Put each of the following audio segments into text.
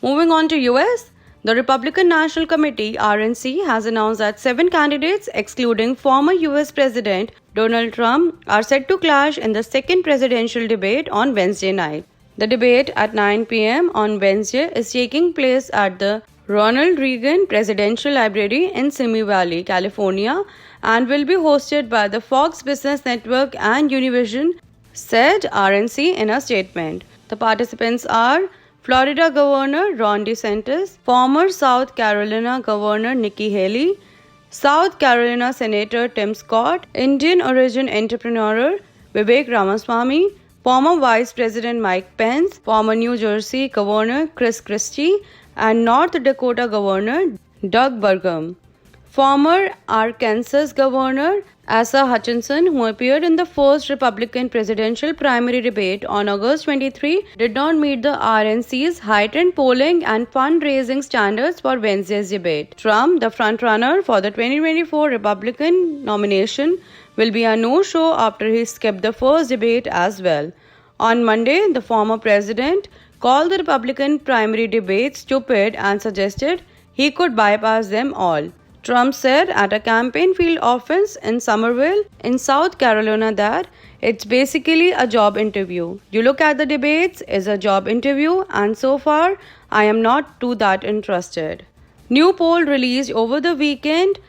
Moving on to US, the Republican National Committee (RNC) has announced that 7 candidates, excluding former US President Donald Trump, are set to clash in the second presidential debate on Wednesday night. The debate at 9 p.m. on Wednesday is taking place at the Ronald Reagan Presidential Library in Simi Valley, California, and will be hosted by the Fox Business Network and Univision, said RNC in a statement. The participants are Florida Governor Ron DeSantis, former South Carolina Governor Nikki Haley, South Carolina Senator Tim Scott, Indian origin entrepreneur Vivek Ramaswamy, former Vice President Mike Pence, former New Jersey Governor Chris Christie, and North Dakota Governor Doug Burgum. Former Arkansas Governor Asa Hutchinson, who appeared in the first Republican presidential primary debate on August 23, did not meet the RNC's heightened polling and fundraising standards for Wednesday's debate. Trump, the frontrunner for the 2024 Republican nomination, will be a no-show after he skipped the first debate as well. On Monday, the former president called the Republican primary debate stupid and suggested he could bypass them all. Trump said at a campaign field offense in Summerville, in South Carolina, that it's basically a job interview. You look at the debates, it's a job interview, and so far, I am not too that interested. New poll released over the weekend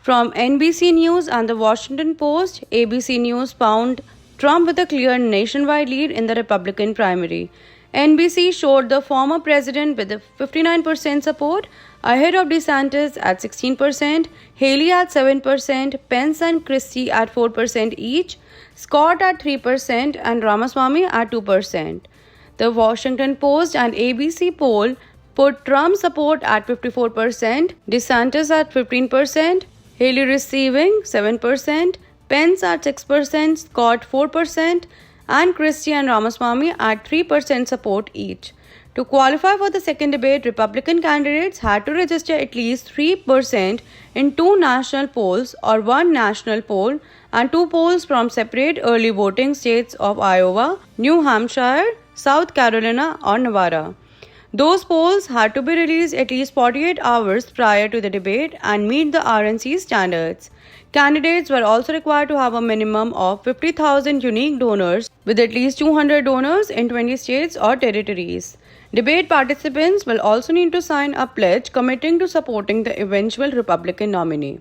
from NBC News and the Washington Post, ABC News found Trump with a clear nationwide lead in the Republican primary. NBC showed the former president with 59% support, ahead of DeSantis at 16%, Haley at 7%, Pence and Christie at 4% each, Scott at 3%, and Ramaswamy at 2%. The Washington Post and ABC poll put Trump's support at 54%, DeSantis at 15%, Haley receiving 7%, Pence at 6%, Scott 4%, and Christie and Ramaswamy at 3% support each. To qualify for the second debate, Republican candidates had to register at least 3% in 2 national polls or 1 national poll and 2 polls from separate early voting states of Iowa, New Hampshire, South Carolina, or Nevada. Those polls had to be released at least 48 hours prior to the debate and meet the RNC standards. Candidates were also required to have a minimum of 50,000 unique donors, with at least 200 donors in 20 states or territories. Debate participants will also need to sign a pledge committing to supporting the eventual Republican nominee.